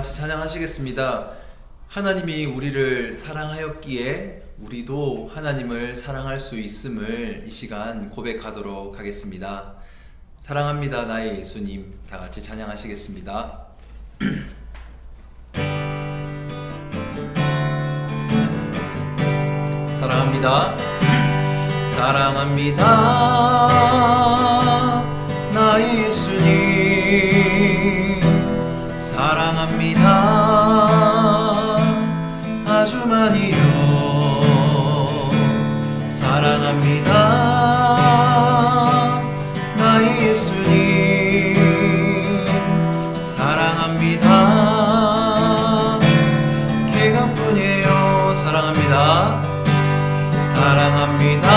같이 찬양하시겠습니다. 하나님이 우리를 사랑하였기에 우리도 하나님을 사랑할 수 있음을 이 시간 고백하도록 하겠습니다. 사랑합니다 나의 예수님. 다 같이 찬양하시겠습니다. 사랑합니다. 사랑합니다 나의 예수님. 사랑합니다 아주 많이요. 사랑합니다 나의 예수님. 사랑합니다 개간뿐이에요. 사랑합니다. 사랑합니다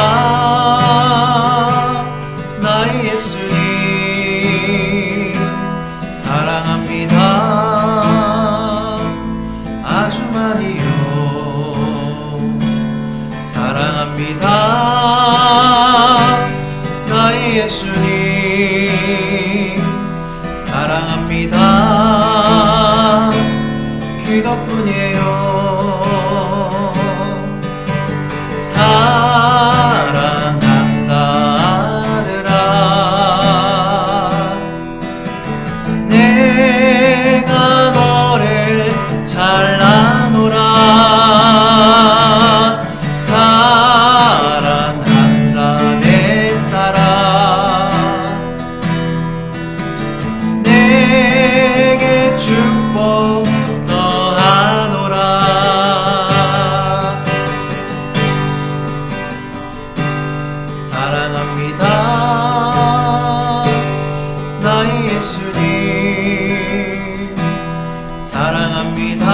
나의 예수님. 사랑합니다 아주 많이요. 사랑합니다 나의 예수님. 사랑합니다 그것뿐이에요. 사랑한다 아들아 내가 너를 잘라노라. 사랑한다 내 딸아 내게 축복 더하노라. 사랑합니다 나의 예수님. 사랑합니다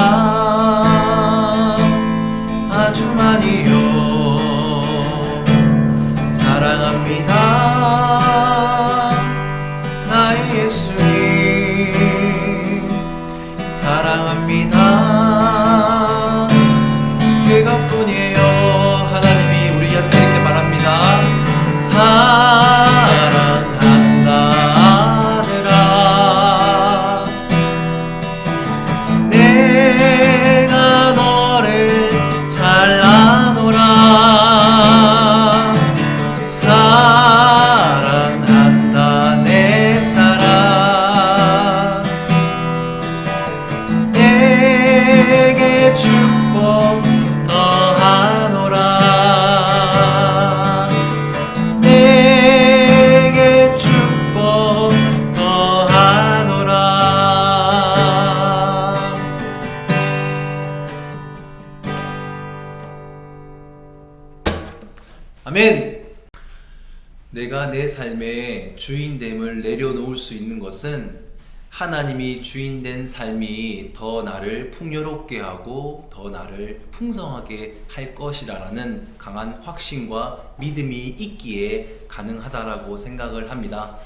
아주 많이요. 사랑합니다 나의 예수님. 사랑합니다 그것뿐이에요. 하나님이 우리한테 이렇게 말합니다. 사랑한다 아들아 내가 너를 잘라노라. 사랑한다 내 딸아 내게 축복 더하노라. 내게 축복 더하노라. 아멘. 내가 내 삶의 주인됨을 내려놓을 수 있는 것은 하나님이 주인된 삶이 더 나를 풍요롭게 하고 더 나를 풍성하게 할 것이라는 강한 확신과 믿음이 있기에 가능하다라고 생각을 합니다.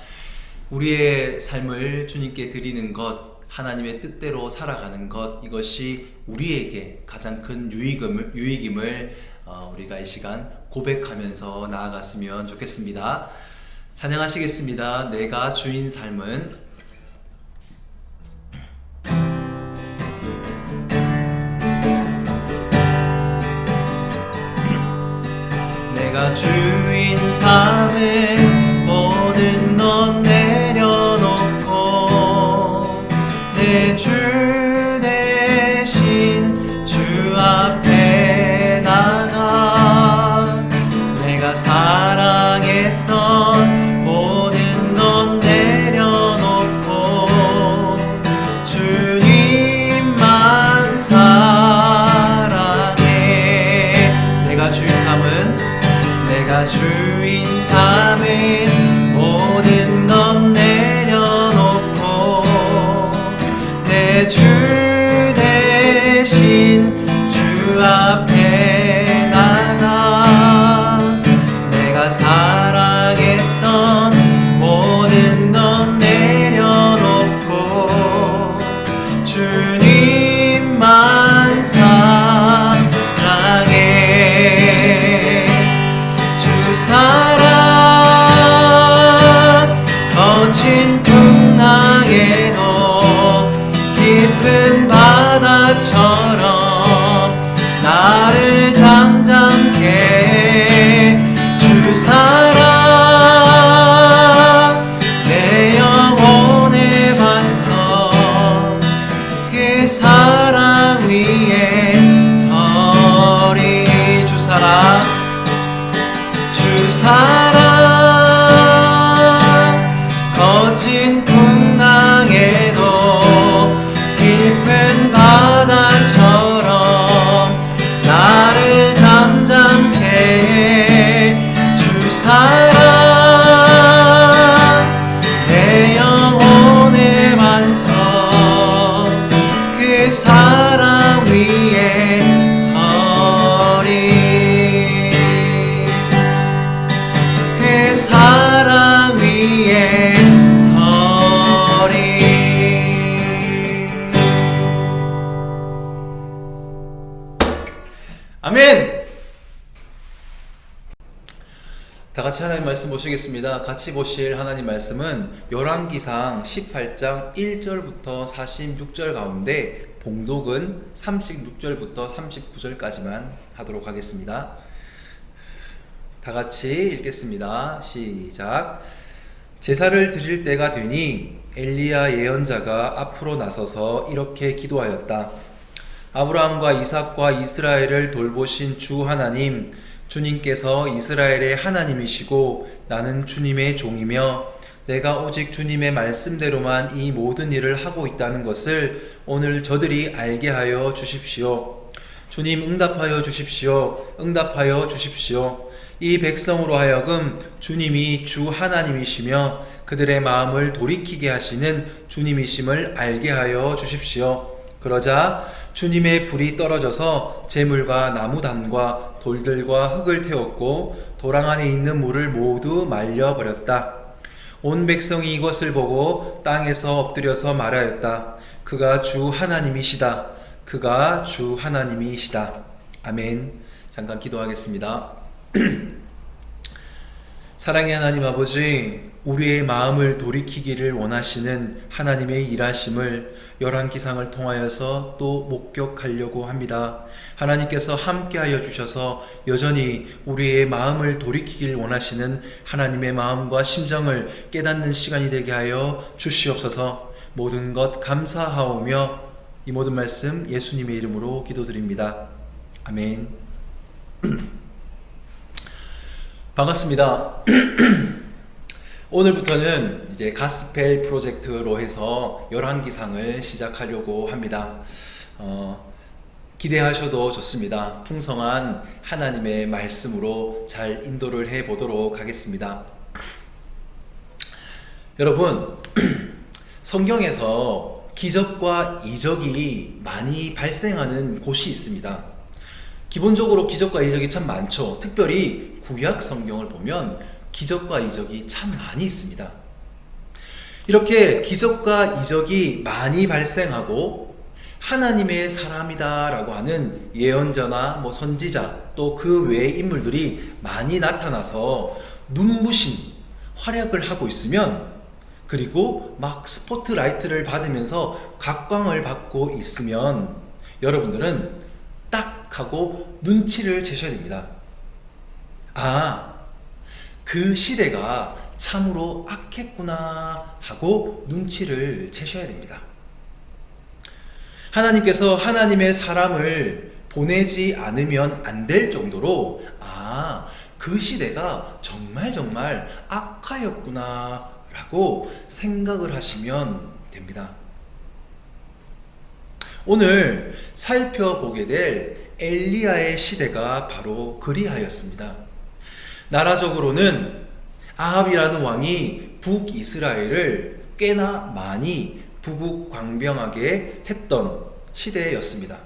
우리의 삶을 주님께 드리는 것, 하나님의 뜻대로 살아가는 것, 이것이 우리에게 가장 큰 유익임을 우리가 이 시간 고백하면서 나아갔으면 좋겠습니다. 찬양하시겠습니다. 내가 주인 삶은. 내가 주인 삶은 모든 것 내려놓고 내 주 대신 주 앞에 나가 내가 사랑했던 모든 것 내려놓고 주님만 사랑해. 내가 주인 삶은 모든 것 내려놓고 내 주 대신 주 앞에 나가 내가 사랑했던 모든 것 내려놓고 주님만 사랑해. 주 아멘! 다 같이 하나님 말씀 보시겠습니다. 같이 보실 하나님 말씀은 열왕기상 18장 1절부터 46절 가운데 봉독은 36절부터 39절까지만 하도록 하겠습니다. 다 같이 읽겠습니다. 시작. 제사를 드릴 때가 되니 엘리야 예언자가 앞으로 나서서 이렇게 기도하였다. 아브라함과 이삭과 이스라엘을 돌보신 주 하나님, 주님께서 이스라엘의 하나님이시고 나는 주님의 종이며 내가 오직 주님의 말씀대로만 이 모든 일을 하고 있다는 것을 오늘 저들이 알게 하여 주십시오. 주님 응답하여 주십시오. 응답하여 주십시오. 이 백성으로 하여금 주님이 주 하나님이시며 그들의 마음을 돌이키게 하시는 주님이심을 알게 하여 주십시오. 그러자 주님의 불이 떨어져서 재물과 나무단과 돌들과 흙을 태웠고 도랑 안에 있는 물을 모두 말려버렸다. 온 백성이 이것을 보고 땅에서 엎드려서 말하였다. 그가 주 하나님이시다. 그가 주 하나님이시다. 아멘. 잠깐 기도하겠습니다. 사랑의 하나님 아버지, 우리의 마음을 돌이키기를 원하시는 하나님의 일하심을 열왕기상을 통하여서 또 목격하려고 합니다. 하나님께서 함께하여 주셔서 여전히 우리의 마음을 돌이키길 원하시는 하나님의 마음과 심정을 깨닫는 시간이 되게 하여 주시옵소서. 모든 것 감사하오며 이 모든 말씀 예수님의 이름으로 기도드립니다. 아멘. 반갑습니다. 오늘부터는 이제 가스펠 프로젝트로 해서 열왕기상을 시작하려고 합니다. 기대하셔도 좋습니다. 풍성한 하나님의 말씀으로 잘 인도를 해 보도록 하겠습니다. 여러분, 성경에서 기적과 이적이 많이 발생하는 곳이 있습니다. 기본적으로 기적과 이적이 참 많죠. 특별히 구약 성경을 보면 기적과 이적이 참 많이 있습니다. 이렇게 기적과 이적이 많이 발생하고 하나님의 사람이다 라고 하는 예언자나 선지자 또 그 외의 인물들이 많이 나타나서 눈부신 활약을 하고 있으면, 그리고 막 스포트라이트를 받으면서 각광을 받고 있으면 여러분들은 딱 하고 눈치를 채셔야 됩니다. 그 시대가 참으로 악했구나 하고 눈치를 채셔야 됩니다. 하나님께서 하나님의 사람을 보내지 않으면 안 될 정도로 그 시대가 정말 악하였구나 라고 생각을 하시면 됩니다. 오늘 살펴보게 될 엘리야의 시대가 바로 그리하였습니다. 나라적으로는 아합이라는 왕이 북이스라엘을 꽤나 많이 부국광병하게 했던 시대였습니다.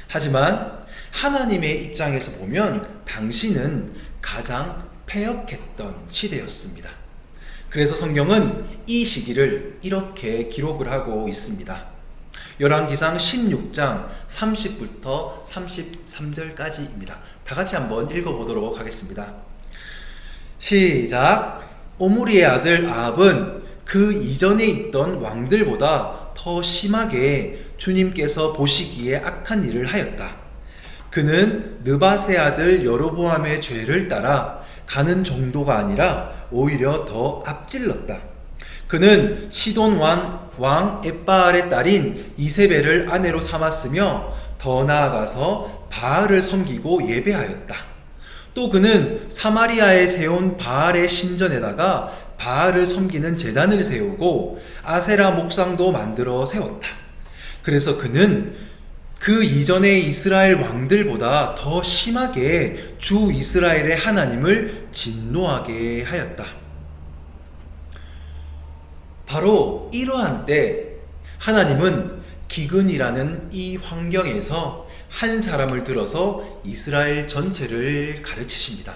하지만 하나님의 입장에서 보면 당시는 가장 패역했던 시대였습니다. 그래서 성경은 이 시기를 이렇게 기록을 하고 있습니다. 열왕기상 16장 30부터 33절까지입니다. 다 같이 한번 읽어보도록 하겠습니다. 시작. 오므리의 아들 아합은 그 이전에 있던 왕들보다 더 심하게 주님께서 보시기에 악한 일을 하였다. 그는 느밧의 아들 여로보암의 죄를 따라 가는 정도가 아니라 오히려 더 앞질렀다. 그는 시돈 왕 엣바알의 딸인 이세벨을 아내로 삼았으며 더 나아가서 바알을 섬기고 예배하였다. 또 그는 사마리아에 세운 바알의 신전에다가 바알을 섬기는 제단을 세우고 아세라 목상도 만들어 세웠다. 그래서 그는 그 이전의 이스라엘 왕들보다 더 심하게 주 이스라엘의 하나님을 진노하게 하였다. 바로 이러한 때 하나님은 기근이라는 이 환경에서 한 사람을 들어서 이스라엘 전체를 가르치십니다.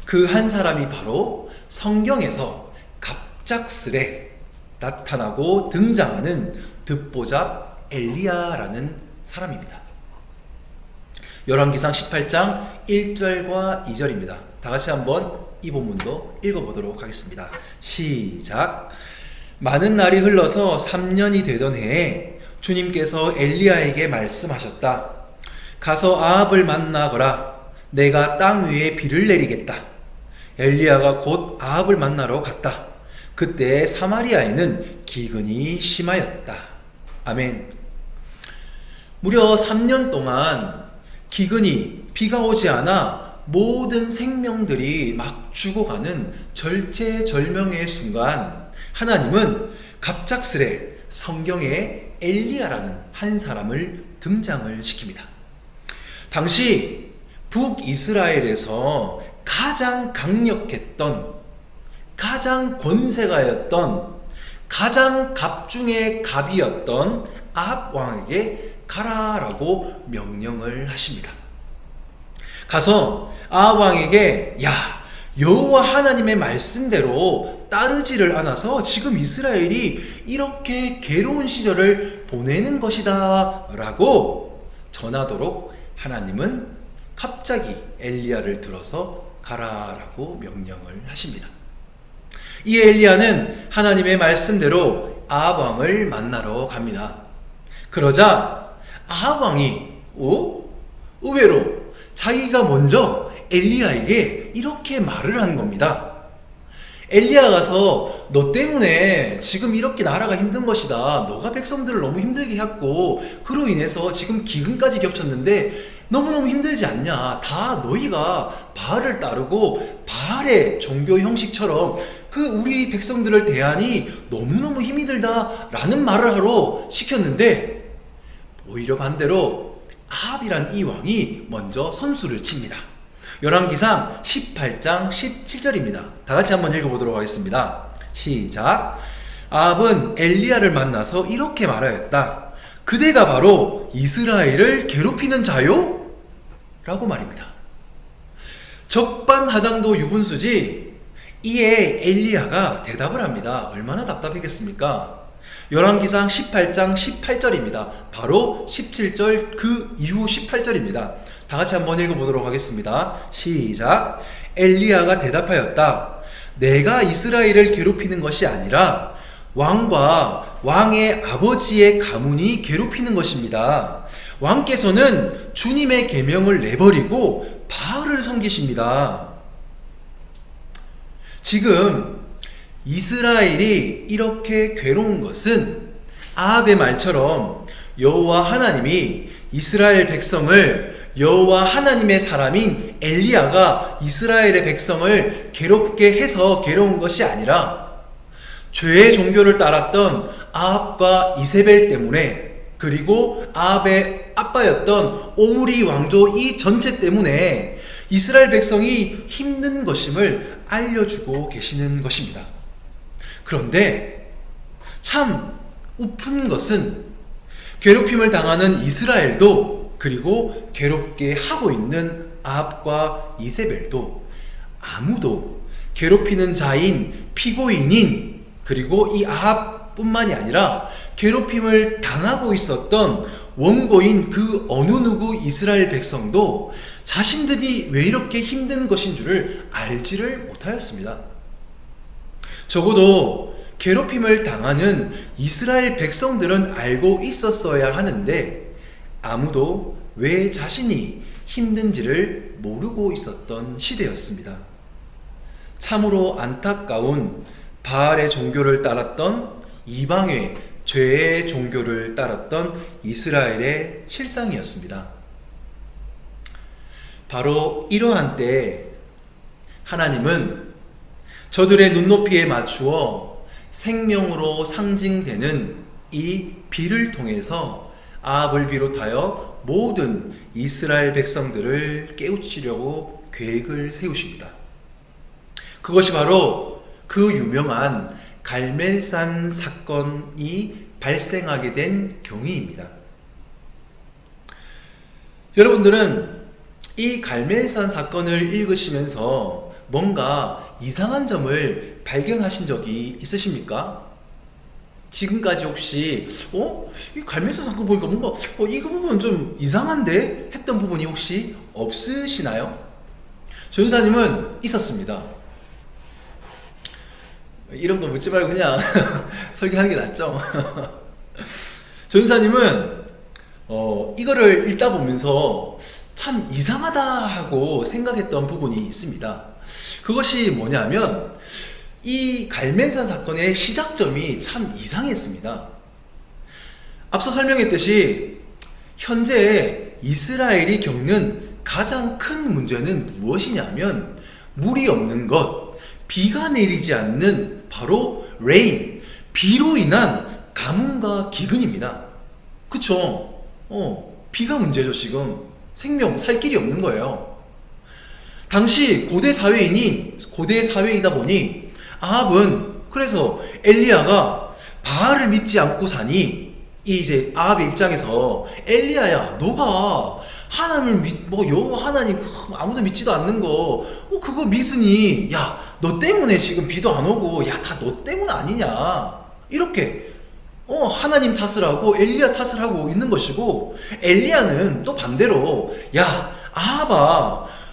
그 한 사람이 바로 성경에서 갑작스레 나타나고 등장하는 듣보잡 엘리야라는 사람입니다. 열왕기상 18장 1절과 2절입니다. 다 같이 한번 이 본문도 읽어보도록 하겠습니다. 시작. 많은 날이 흘러서 3년이 되던 해에 주님께서 엘리야에게 말씀하셨다. 가서 아합을 만나거라. 내가 땅 위에 비를 내리겠다. 엘리야가 곧 아합을 만나러 갔다. 그때 사마리아에는 기근이 심하였다. 아멘. 무려 3년 동안 기근이, 비가 오지 않아 모든 생명들이 막 죽어가는 절체절명의 순간, 하나님은 갑작스레 성경에 엘리야라는 한 사람을 등장을 시킵니다. 당시 북이스라엘에서 가장 강력했던, 가장 권세가였던, 가장 갑 중의 갑이었던 아합 왕에게 가라라고 명령을 하십니다. 가서 아합 왕에게, 야, 여호와 하나님의 말씀대로 따르지를 않아서 지금 이스라엘이 이렇게 괴로운 시절을 보내는 것이다 라고 전하도록 하나님은 갑자기 엘리야를 들어서 가라라고 명령을 하십니다. 이 엘리야는 하나님의 말씀대로 아합 왕을 만나러 갑니다. 그러자 아합 왕이 의외로 자기가 먼저 엘리야에게 이렇게 말을 하는 겁니다. 엘리야 가서 너 때문에 지금 이렇게 나라가 힘든 것이다. 너가 백성들을 너무 힘들게 했고 그로 인해서 지금 기근까지 겹쳤는데 너무너무 힘들지 않냐. 다 너희가 바알을 따르고 바알의 종교 형식처럼 그 우리 백성들을 대하니 너무너무 힘이 들다 라는 말을 하러 시켰는데, 오히려 반대로 아합이란 이 왕이 먼저 선수를 칩니다. 열왕기상 18장 17절입니다. 다 같이 한번 읽어보도록 하겠습니다. 시작. 아합은 엘리야를 만나서 이렇게 말하였다. 그대가 바로 이스라엘을 괴롭히는 자요? 라고 말입니다. 적반하장도 유분수지. 이에 엘리야가 대답을 합니다. 얼마나 답답했겠습니까? 열왕기상 18장 18절입니다. 바로 17절 그 이후 18절입니다. 다 같이 한번 읽어보도록 하겠습니다. 시작. 엘리야가 대답하였다. 내가 이스라엘을 괴롭히는 것이 아니라 왕과 왕의 아버지의 가문이 괴롭히는 것입니다. 왕께서는 주님의 계명을 내버리고 바알을 섬기십니다. 지금 이스라엘이 이렇게 괴로운 것은 아합의 말처럼 여호와 하나님이 이스라엘 백성을, 여호와 하나님의 사람인 엘리야가 이스라엘의 백성을 괴롭게 해서 괴로운 것이 아니라 죄의 종교를 따랐던 아합과 이세벨 때문에, 그리고 아합의 아빠였던 오므리 왕조 이 전체 때문에 이스라엘 백성이 힘든 것임을 알려주고 계시는 것입니다. 그런데 참 우픈 것은 괴롭힘을 당하는 이스라엘도, 그리고 괴롭게 하고 있는 아합과 이세벨도 아무도 괴롭히는 자인 피고인인, 그리고 이 아합뿐만이 아니라 괴롭힘을 당하고 있었던 원고인 그 어느 누구 이스라엘 백성도 자신들이 왜 이렇게 힘든 것인 줄을 알지를 못하였습니다. 적어도 괴롭힘을 당하는 이스라엘 백성들은 알고 있었어야 하는데 아무도 왜 자신이 힘든지를 모르고 있었던 시대였습니다. 참으로 안타까운 바알의 종교를 따랐던, 이방의 죄의 종교를 따랐던 이스라엘의 실상이었습니다. 바로 이러한 때 하나님은 저들의 눈높이에 맞추어 생명으로 상징되는 이 비를 통해서 아합을 비롯하여 모든 이스라엘 백성들을 깨우치려고 계획을 세우십니다. 그것이 바로 그 유명한 갈멜산 사건이 발생하게 된 경위입니다. 여러분들은 이 갈멜산 사건을 읽으시면서 뭔가 이상한 점을 발견하신 적이 있으십니까? 지금까지 혹시 이 갈매사 사건 보니까 뭔가 이거 부분 좀 이상한데 했던 부분이 혹시 없으시나요? 전사님은 있었습니다. 이런 거 묻지 말고 그냥 설계하는 게 낫죠. 전사님은 이거를 읽다 보면서 참 이상하다 하고 생각했던 부분이 있습니다. 그것이 뭐냐면 이 갈멜산 사건의 시작점이 참 이상했습니다. 앞서 설명했듯이 현재 이스라엘이 겪는 가장 큰 문제는 무엇이냐면 물이 없는 것, 비가 내리지 않는 바로 rain, 비로 인한 가뭄과 기근입니다. 그쵸? 비가 문제죠. 지금 생명, 살 길이 없는 거예요. 당시 고대 사회이다 보니 아합은 그래서 엘리야가 바알을 믿지 않고 사니 이제 아합의 입장에서 엘리야야 너가 하나님을 여호와 하나님 아무도 믿지도 않는 거 그거 믿으니 야 너 때문에 지금 비도 안 오고 야 다 너 때문 아니냐 이렇게 하나님 탓을 하고 엘리야 탓을 하고 있는 것이고 엘리야는 또 반대로 야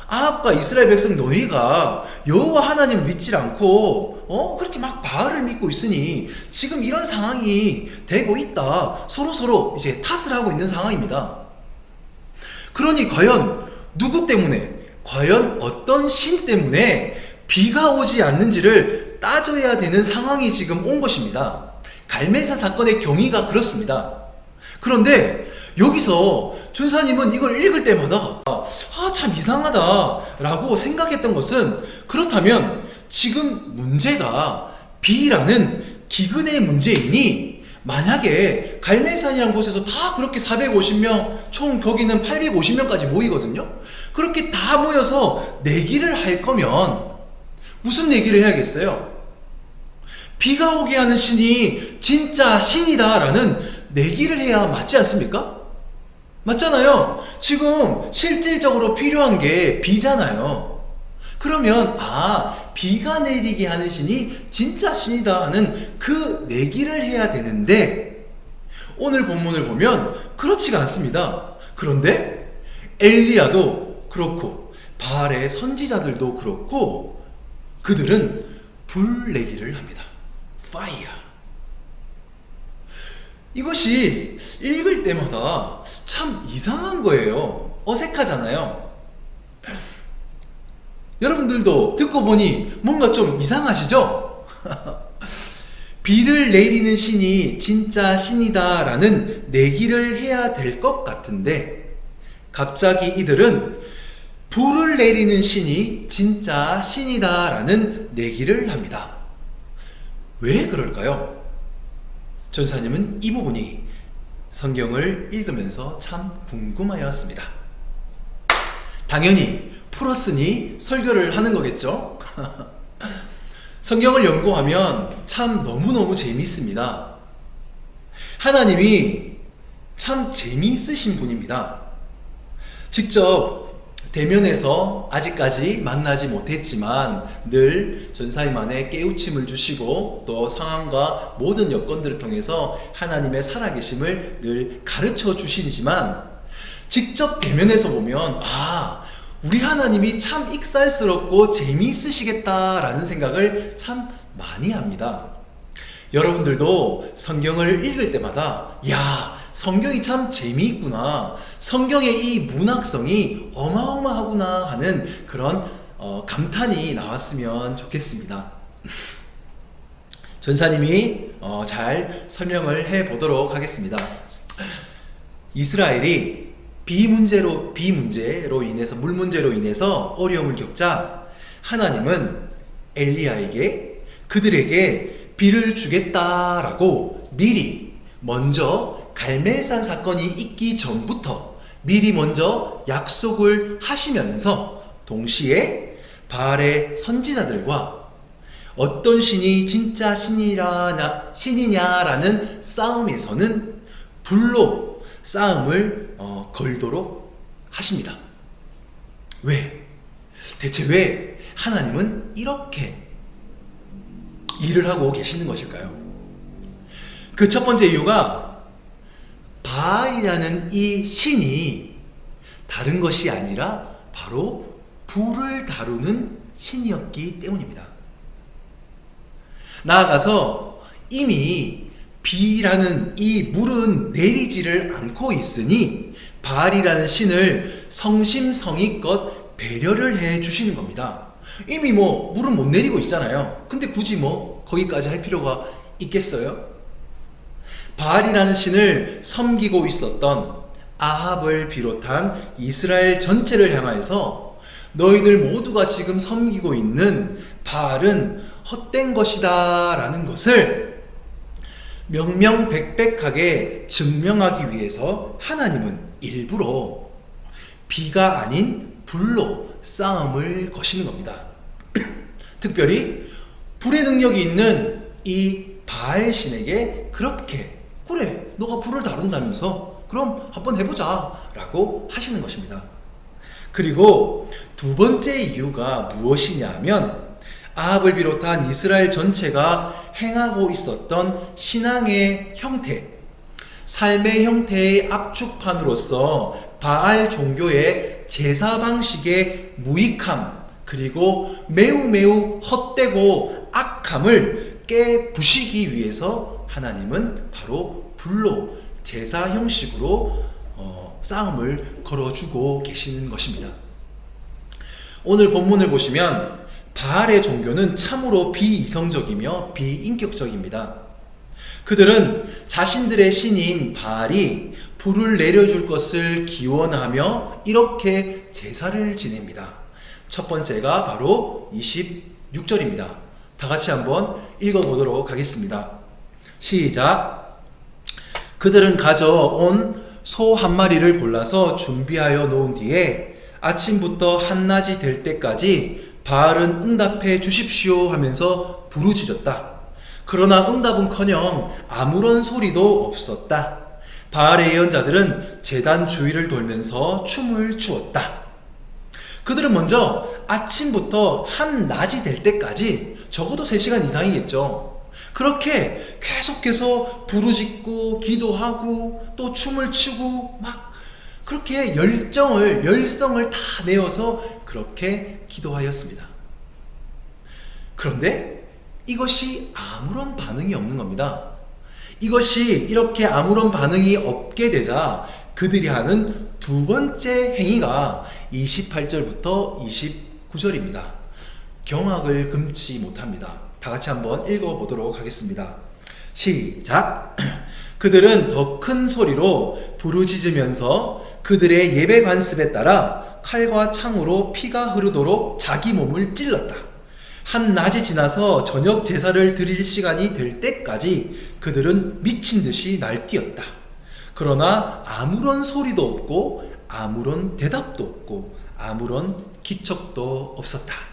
아합과 이스라엘 백성 너희가 여호와 하나님 믿지 않고 그렇게 막 바알을 믿고 있으니 지금 이런 상황이 되고 있다. 서로 이제 탓을 하고 있는 상황입니다. 그러니 과연 누구 때문에 과연 어떤 신 때문에 비가 오지 않는지를 따져야 되는 상황이 지금 온 것입니다. 갈멜산 사건의 경위가 그렇습니다. 그런데 여기서 전사님은 이걸 읽을 때마다 참 이상하다 라고 생각했던 것은 그렇다면 지금 문제가 비라는 기근의 문제이니 만약에 갈멜산이라는 곳에서 다 그렇게 450명 총 거기는 850명까지 모이거든요. 그렇게 다 모여서 내기를 할 거면 무슨 내기를 해야겠어요? 비가 오게 하는 신이 진짜 신이다 라는 내기를 해야 맞지 않습니까? 맞잖아요. 지금 실질적으로 필요한 게 비잖아요. 그러면 비가 내리게 하는 신이 진짜 신이다 하는 그 내기를 해야 되는데 오늘 본문을 보면 그렇지가 않습니다. 그런데 엘리야도 그렇고 바알의 선지자들도 그렇고 그들은 불 내기를 합니다. Fire. 이것이 읽을 때마다 참 이상한 거예요. 어색하잖아요. 여러분들도 듣고 보니 뭔가 좀 이상하시죠? 비를 내리는 신이 진짜 신이다 라는 내기를 해야 될 것 같은데 갑자기 이들은 불을 내리는 신이 진짜 신이다 라는 내기를 합니다. 왜 그럴까요? 전사님은 이 부분이 성경을 읽으면서 참 궁금하였습니다. 당연히 풀었으니 설교를 하는 거겠죠? 성경을 연구하면 참 너무너무 재미있습니다. 하나님이 참 재미있으신 분입니다. 직접 대면에서 아직까지 만나지 못했지만 늘 전사님 안에 깨우침을 주시고 또 상황과 모든 여건들을 통해서 하나님의 살아계심을 늘 가르쳐 주시지만 직접 대면에서 보면 우리 하나님이 참 익살스럽고 재미있으시겠다라는 생각을 참 많이 합니다. 여러분들도 성경을 읽을 때마다 성경이 참 재미있구나, 성경의 이 문학성이 어마어마하구나 하는 그런 감탄이 나왔으면 좋겠습니다. 전사님이 잘 설명을 해보도록 하겠습니다. 이스라엘이 비 문제로 인해서, 물 문제로 인해서 어려움을 겪자 하나님은 엘리야에게 그들에게 비를 주겠다라고 미리 먼저 갈멜산 사건이 있기 전부터 미리 먼저 약속을 하시면서 동시에 바알의 선지자들과 어떤 신이 진짜 신이냐라는 싸움에서는 불로 싸움을 걸도록 하십니다. 대체 왜 하나님은 이렇게 일을 하고 계시는 것일까요? 그 첫 번째 이유가 바알이라는 이 신이 다른 것이 아니라 바로 불을 다루는 신이었기 때문입니다. 나아가서 이미 비라는 이 물은 내리지를 않고 있으니 바알이라는 신을 성심성의껏 배려를 해 주시는 겁니다. 이미 물은 못 내리고 있잖아요. 근데 굳이 거기까지 할 필요가 있겠어요? 바알이라는 신을 섬기고 있었던 아합을 비롯한 이스라엘 전체를 향하여서 너희들 모두가 지금 섬기고 있는 바알은 헛된 것이다 라는 것을 명명백백하게 증명하기 위해서 하나님은 일부러 비가 아닌 불로 싸움을 거시는 겁니다. 특별히 불의 능력이 있는 이 바알 신에게 그렇게 그래 너가 불을 다룬다면서 그럼 한번 해보자 라고 하시는 것입니다. 그리고 두 번째 이유가 무엇이냐면 아합을 비롯한 이스라엘 전체가 행하고 있었던 신앙의 형태, 삶의 형태의 압축판으로서 바알 종교의 제사 방식의 무익함 그리고 매우 헛되고 악함을 깨부시기 위해서 하나님은 바로 불로 제사 형식으로 싸움을 걸어주고 계시는 것입니다. 오늘 본문을 보시면 바알의 종교는 참으로 비이성적이며 비인격적입니다. 그들은 자신들의 신인 바알이 불을 내려줄 것을 기원하며 이렇게 제사를 지냅니다. 첫 번째가 바로 26절입니다. 다 같이 한번 읽어보도록 하겠습니다. 시작. 그들은 가져온 소 한 마리를 골라서 준비하여 놓은 뒤에 아침부터 한낮이 될 때까지 바알은 응답해 주십시오 하면서 부르짖었다. 그러나 응답은커녕 아무런 소리도 없었다. 바알의 예언자들은 제단 주위를 돌면서 춤을 추었다. 그들은 먼저 아침부터 한낮이 될 때까지 적어도 3시간 이상이겠죠. 그렇게 계속해서 부르짖고 기도하고 또 춤을 추고 막 그렇게 열성을 다 내어서 그렇게 기도하였습니다. 그런데 이것이 아무런 반응이 없는 겁니다. 이것이 이렇게 아무런 반응이 없게 되자 그들이 하는 두 번째 행위가 28절부터 29절입니다. 경악을 금치 못합니다. 다 같이 한번 읽어보도록 하겠습니다. 시작. 그들은 더 큰 소리로 부르짖으면서 그들의 예배 관습에 따라 칼과 창으로 피가 흐르도록 자기 몸을 찔렀다. 한낮이 지나서 저녁 제사를 드릴 시간이 될 때까지 그들은 미친 듯이 날뛰었다. 그러나 아무런 소리도 없고 아무런 대답도 없고 아무런 기척도 없었다.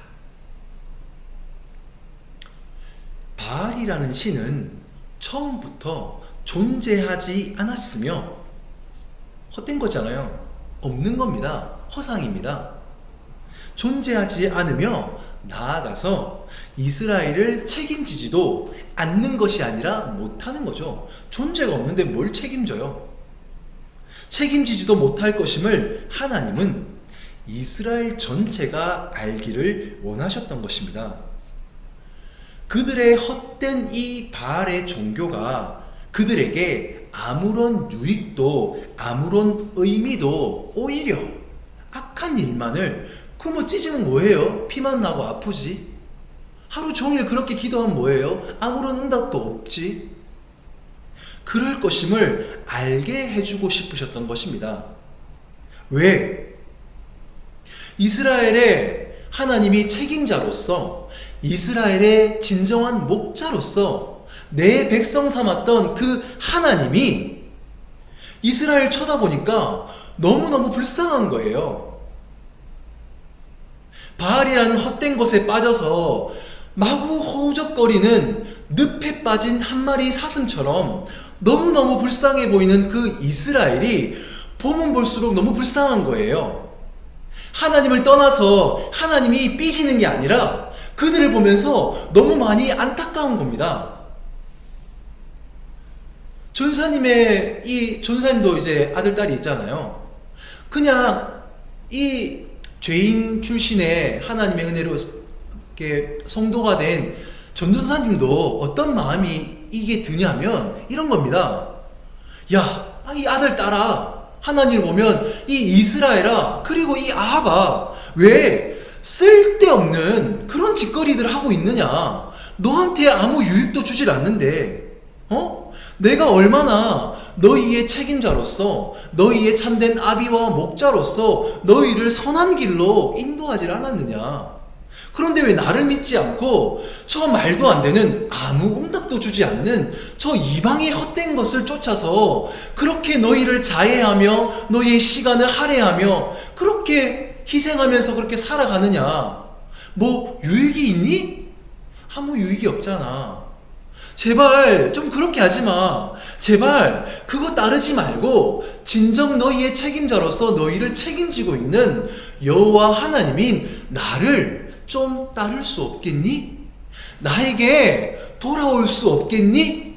바알이라는 신은 처음부터 존재하지 않았으며 헛된 거잖아요. 없는 겁니다. 허상입니다. 존재하지 않으며 나아가서 이스라엘을 책임지지도 않는 것이 아니라 못하는 거죠. 존재가 없는데 뭘 책임져요? 책임지지도 못할 것임을 하나님은 이스라엘 전체가 알기를 원하셨던 것입니다. 그들의 헛된 이 바알의 종교가 그들에게 아무런 유익도 아무런 의미도 오히려 악한 일만을 찢으면 뭐해요? 피만 나고 아프지? 하루 종일 그렇게 기도하면 뭐해요? 아무런 응답도 없지? 그럴 것임을 알게 해주고 싶으셨던 것입니다. 왜? 이스라엘의 하나님이 책임자로서 이스라엘의 진정한 목자로서 내 백성 삼았던 그 하나님이 이스라엘 쳐다보니까 너무너무 불쌍한 거예요. 바알이라는 헛된 것에 빠져서 마구 허우적거리는 늪에 빠진 한 마리 사슴처럼 너무너무 불쌍해 보이는 그 이스라엘이 보면 볼수록 너무 불쌍한 거예요. 하나님을 떠나서 하나님이 삐지는 게 아니라 그들을 보면서 너무 많이 안타까운 겁니다. 전사님의 이 전사님도 이제 아들 딸이 있잖아요. 그냥 이 죄인 출신의 하나님의 은혜로 이렇게 성도가 된 전도사님도 어떤 마음이 이게 드냐면 이런 겁니다. 야, 이 아들 딸아, 하나님을 보면 이 이스라엘아, 그리고 이 아합아, 왜 쓸데없는 그런 짓거리들을 하고 있느냐? 너한테 아무 유익도 주질 않는데, 내가 얼마나 너희의 책임자로서, 너희의 참된 아비와 목자로서 너희를 선한 길로 인도하지 않았느냐? 그런데 왜 나를 믿지 않고 저 말도 안 되는, 아무 응답도 주지 않는 저 이방의 헛된 것을 쫓아서 그렇게 너희를 자해하며 너희의 시간을 할애하며 그렇게 희생하면서 그렇게 살아가느냐? 뭐 유익이 있니? 아무 유익이 없잖아. 제발 좀 그렇게 하지 마. 제발 그거 따르지 말고 진정 너희의 책임자로서 너희를 책임지고 있는 여호와 하나님인 나를 좀 따를 수 없겠니? 나에게 돌아올 수 없겠니?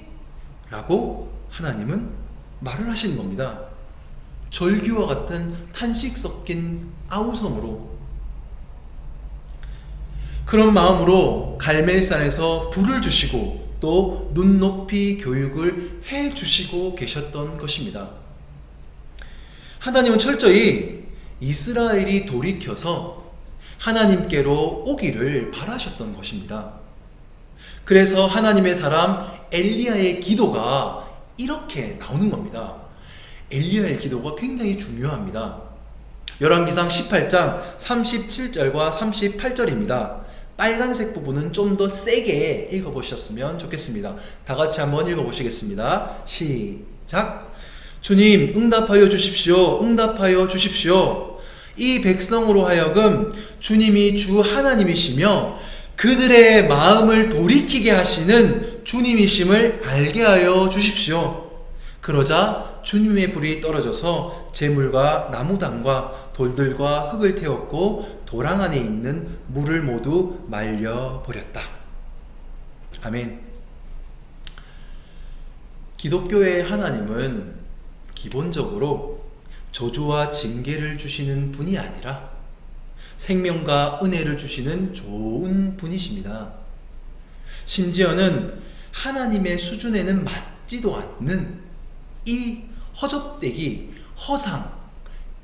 라고 하나님은 말을 하시는 겁니다. 절규와 같은 탄식 섞인 아우성으로. 그런 마음으로 갈멜산에서 불을 주시고 또 눈높이 교육을 해 주시고 계셨던 것입니다. 하나님은 철저히 이스라엘이 돌이켜서 하나님께로 오기를 바라셨던 것입니다. 그래서 하나님의 사람 엘리야의 기도가 이렇게 나오는 겁니다. 엘리야의 기도가 굉장히 중요합니다. 열왕기상 18장 37절과 38절입니다. 빨간색 부분은 좀 더 세게 읽어보셨으면 좋겠습니다. 다 같이 한번 읽어보시겠습니다. 시작. 주님, 응답하여 주십시오. 응답하여 주십시오. 이 백성으로 하여금 주님이 주 하나님이시며 그들의 마음을 돌이키게 하시는 주님이심을 알게 하여 주십시오. 그러자 주님의 불이 떨어져서 재물과 나무당과 돌들과 흙을 태웠고 도랑 안에 있는 물을 모두 말려버렸다. 아멘. 기독교의 하나님은 기본적으로 저주와 징계를 주시는 분이 아니라 생명과 은혜를 주시는 좋은 분이십니다. 심지어는 하나님의 수준에는 맞지도 않는 이 허접되기, 허상,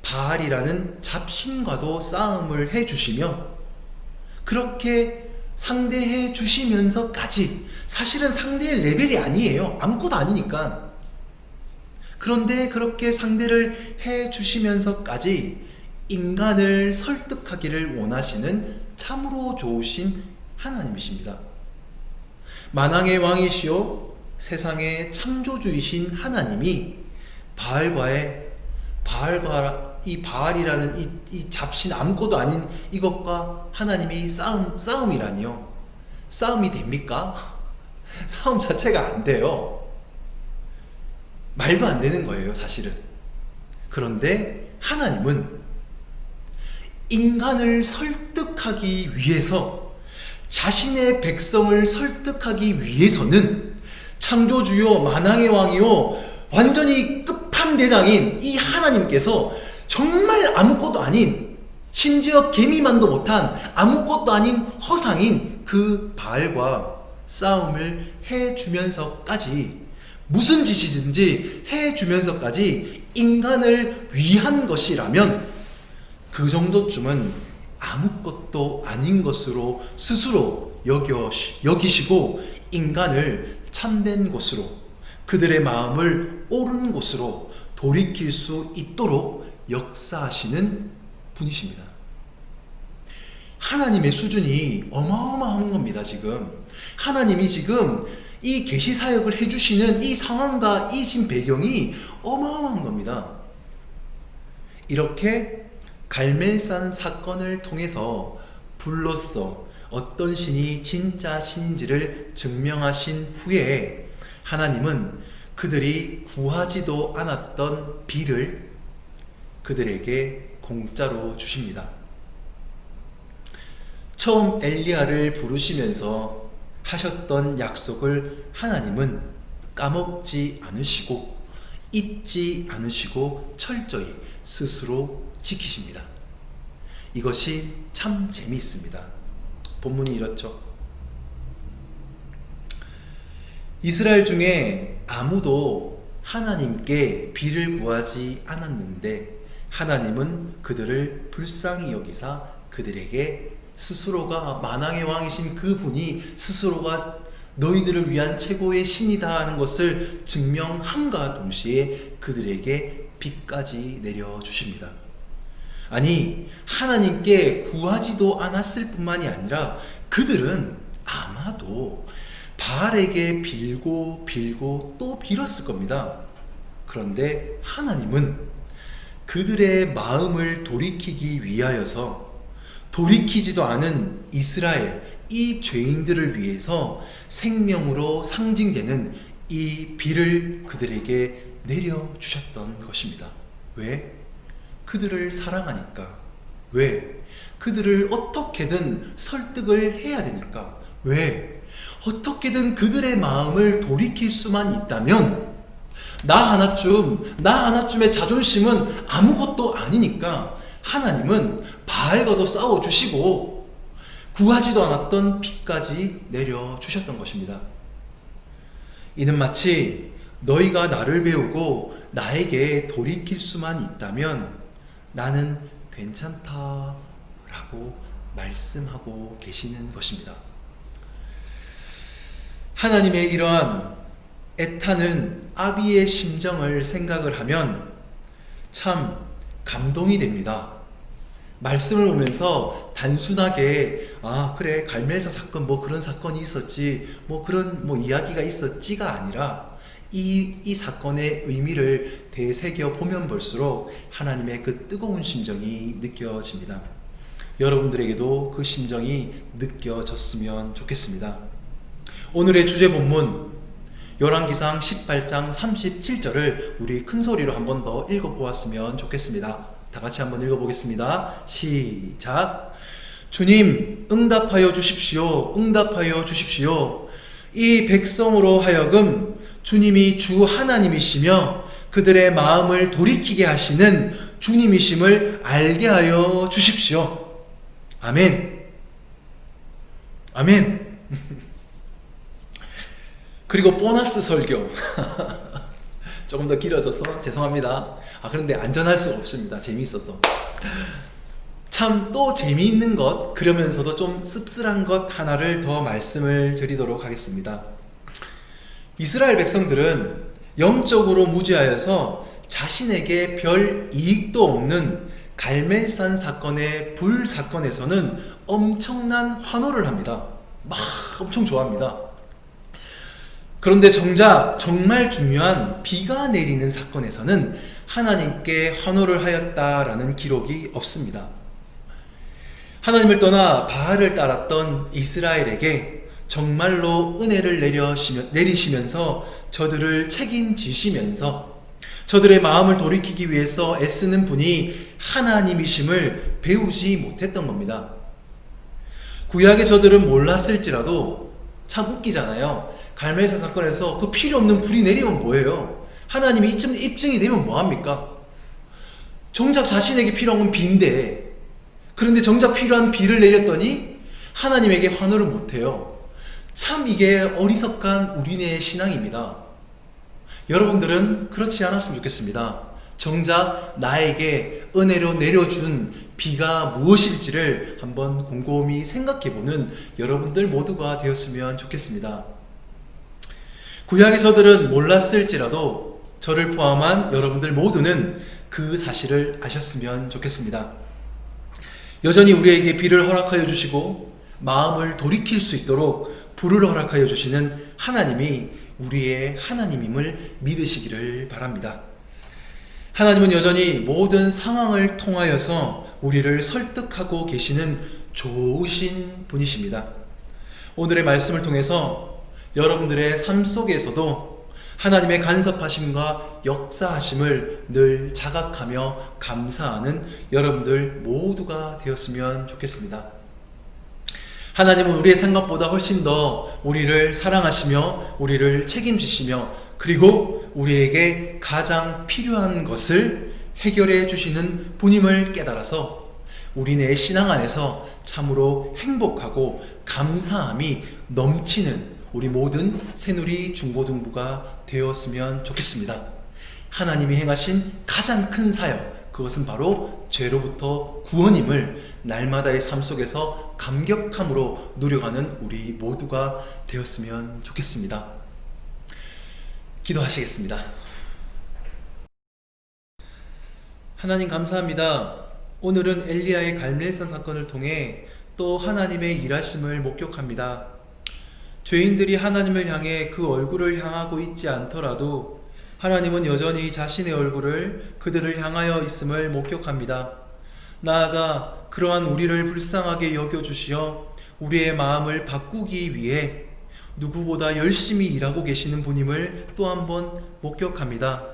바알이라는 잡신과도 싸움을 해주시며 그렇게 상대해 주시면서까지, 사실은 상대의 레벨이 아니에요. 아무것도 아니니까. 그런데 그렇게 상대를 해 주시면서까지 인간을 설득하기를 원하시는 참으로 좋으신 하나님이십니다. 만왕의 왕이시오 세상의 창조주이신 하나님이 바알과 이 바알이라는 이 잡신, 아무것도 아닌 이것과 하나님이 싸움이라니요. 싸움이 됩니까? 싸움 자체가 안 돼요. 말도 안 되는 거예요, 사실은. 그런데 하나님은 인간을 설득하기 위해서, 자신의 백성을 설득하기 위해서는 창조주요 만왕의 왕이요 완전히 끝판대장인 이 하나님께서 정말 아무것도 아닌, 심지어 개미만도 못한 아무것도 아닌 허상인 그 바알과 싸움을 해주면서까지, 무슨 짓이든지 해주면서까지 인간을 위한 것이라면 그 정도쯤은 아무것도 아닌 것으로 스스로 여기시고 인간을 참된 곳으로, 그들의 마음을 옳은 곳으로 돌이킬 수 있도록 역사하시는 분이십니다. 하나님의 수준이 어마어마한 겁니다. 지금 하나님이 지금 이 계시 사역을 해주시는 이 상황과 이 지금 배경이 어마어마한 겁니다. 이렇게 갈멜산 사건을 통해서 불로써 어떤 신이 진짜 신인지를 증명하신 후에 하나님은 그들이 구하지도 않았던 비를 그들에게 공짜로 주십니다. 처음 엘리야를 부르시면서 하셨던 약속을 하나님은 까먹지 않으시고 잊지 않으시고 철저히 스스로 지키십니다. 이것이 참 재미있습니다. 본문이 이렇죠. 이스라엘 중에 아무도 하나님께 비를 구하지 않았는데 하나님은 그들을 불쌍히 여기사 그들에게 스스로가 만왕의 왕이신 그분이 스스로가 너희들을 위한 최고의 신이다 하는 것을 증명함과 동시에 그들에게 비까지 내려주십니다. 아니, 하나님께 구하지도 않았을 뿐만이 아니라 그들은 아마도 바알에게 빌고 또 빌었을 겁니다. 그런데 하나님은 그들의 마음을 돌이키기 위하여서 돌이키지도 않은 이스라엘, 이 죄인들을 위해서 생명으로 상징되는 이 비를 그들에게 내려주셨던 것입니다. 왜? 그들을 사랑하니까. 왜? 그들을 어떻게든 설득을 해야 되니까. 왜? 어떻게든 그들의 마음을 돌이킬 수만 있다면 나 하나쯤의 자존심은 아무것도 아니니까 하나님은 바알과도 싸워주시고 구하지도 않았던 비까지 내려주셨던 것입니다. 이는 마치 너희가 나를 배우고 나에게 돌이킬 수만 있다면 나는 괜찮다라고 말씀하고 계시는 것입니다. 하나님의 이러한 애타는 아비의 심정을 생각을 하면 참 감동이 됩니다. 말씀을 보면서 단순하게 그래 갈멜사 사건 그런 사건이 있었지 그런 이야기가 있었지가 아니라 이 사건의 의미를 되새겨 보면 볼수록 하나님의 그 뜨거운 심정이 느껴집니다. 여러분들에게도 그 심정이 느껴졌으면 좋겠습니다. 오늘의 주제 본문 열왕기상 18장 37절을 우리 큰 소리로 한 번 더 읽어보았으면 좋겠습니다. 다 같이 한번 읽어보겠습니다. 시작. 주님, 응답하여 주십시오. 응답하여 주십시오. 이 백성으로 하여금 주님이 주 하나님이시며 그들의 마음을 돌이키게 하시는 주님이심을 알게 하여 주십시오. 아멘. 아멘. 그리고 보너스 설교. 조금 더 길어져서 죄송합니다. 그런데 안전할 수가 없습니다. 재미있어서. 참 또 재미있는 것, 그러면서도 좀 씁쓸한 것 하나를 더 말씀을 드리도록 하겠습니다. 이스라엘 백성들은 영적으로 무지하여서 자신에게 별 이익도 없는 갈멜산 사건의 불 사건에서는 엄청난 환호를 합니다. 막 엄청 좋아합니다. 그런데 정작 정말 중요한 비가 내리는 사건에서는 하나님께 환호를 하였다라는 기록이 없습니다. 하나님을 떠나 바알을 따랐던 이스라엘에게 정말로 은혜를 내리시면서 저들을 책임지시면서 저들의 마음을 돌이키기 위해서 애쓰는 분이 하나님이심을 배우지 못했던 겁니다. 구약의 저들은 몰랐을지라도 참 웃기잖아요. 갈멜사 사건에서 그 필요 없는 불이 내리면 뭐예요? 하나님이 입증이 되면 뭐합니까? 정작 자신에게 필요한 건 비인데, 그런데 정작 필요한 비를 내렸더니 하나님에게 환호를 못해요. 참 이게 어리석한 우리네 신앙입니다. 여러분들은 그렇지 않았으면 좋겠습니다. 정작 나에게 은혜로 내려준 비가 무엇일지를 한번 곰곰이 생각해보는 여러분들 모두가 되었으면 좋겠습니다. 구약의 저들은 몰랐을지라도 저를 포함한 여러분들 모두는 그 사실을 아셨으면 좋겠습니다. 여전히 우리에게 비를 허락하여 주시고 마음을 돌이킬 수 있도록 불을 허락하여 주시는 하나님이 우리의 하나님임을 믿으시기를 바랍니다. 하나님은 여전히 모든 상황을 통하여서 우리를 설득하고 계시는 좋으신 분이십니다. 오늘의 말씀을 통해서 여러분들의 삶 속에서도 하나님의 간섭하심과 역사하심을 늘 자각하며 감사하는 여러분들 모두가 되었으면 좋겠습니다. 하나님은 우리의 생각보다 훨씬 더 우리를 사랑하시며 우리를 책임지시며 그리고 우리에게 가장 필요한 것을 해결해 주시는 분임을 깨달아서 우리네 신앙 안에서 참으로 행복하고 감사함이 넘치는 우리 모든 새누리 중고등부가 되었으면 좋겠습니다. 하나님이 행하신 가장 큰 사역, 그것은 바로 죄로부터 구원임을 날마다의 삶 속에서 감격함으로 누려가는 우리 모두가 되었으면 좋겠습니다. 기도하시겠습니다. 하나님 감사합니다. 오늘은 엘리야의 갈멜산 사건을 통해 또 하나님의 일하심을 목격합니다. 죄인들이 하나님을 향해 그 얼굴을 향하고 있지 않더라도 하나님은 여전히 자신의 얼굴을 그들을 향하여 있음을 목격합니다. 나아가 그러한 우리를 불쌍하게 여겨주시어 우리의 마음을 바꾸기 위해 누구보다 열심히 일하고 계시는 분임을 또 한 번 목격합니다.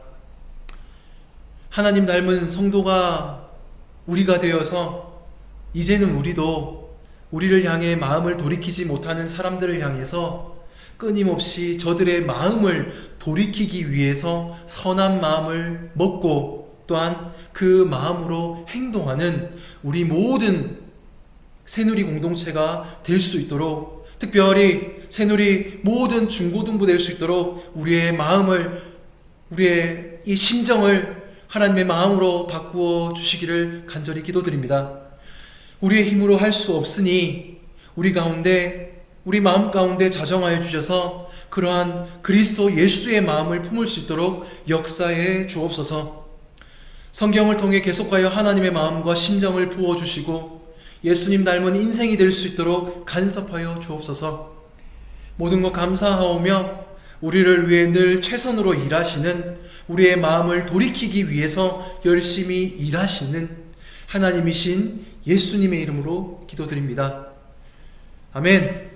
하나님 닮은 성도가 우리가 되어서 이제는 우리도 우리를 향해 마음을 돌이키지 못하는 사람들을 향해서 끊임없이 저들의 마음을 돌이키기 위해서 선한 마음을 먹고 또한 그 마음으로 행동하는 우리 모든 새누리 공동체가 될 수 있도록, 특별히 새누리 모든 중고등부 될 수 있도록 우리의 마음을, 우리의 이 심정을 하나님의 마음으로 바꾸어 주시기를 간절히 기도드립니다. 우리의 힘으로 할 수 없으니 우리 마음 가운데 자정하여 주셔서 그러한 그리스도 예수의 마음을 품을 수 있도록 역사해 주옵소서. 성경을 통해 계속하여 하나님의 마음과 심정을 부어주시고 예수님 닮은 인생이 될 수 있도록 간섭하여 주옵소서. 모든 것 감사하오며 우리를 위해 늘 최선으로 일하시는, 우리의 마음을 돌이키기 위해서 열심히 일하시는 하나님이신 예수님의 이름으로 기도드립니다. 아멘.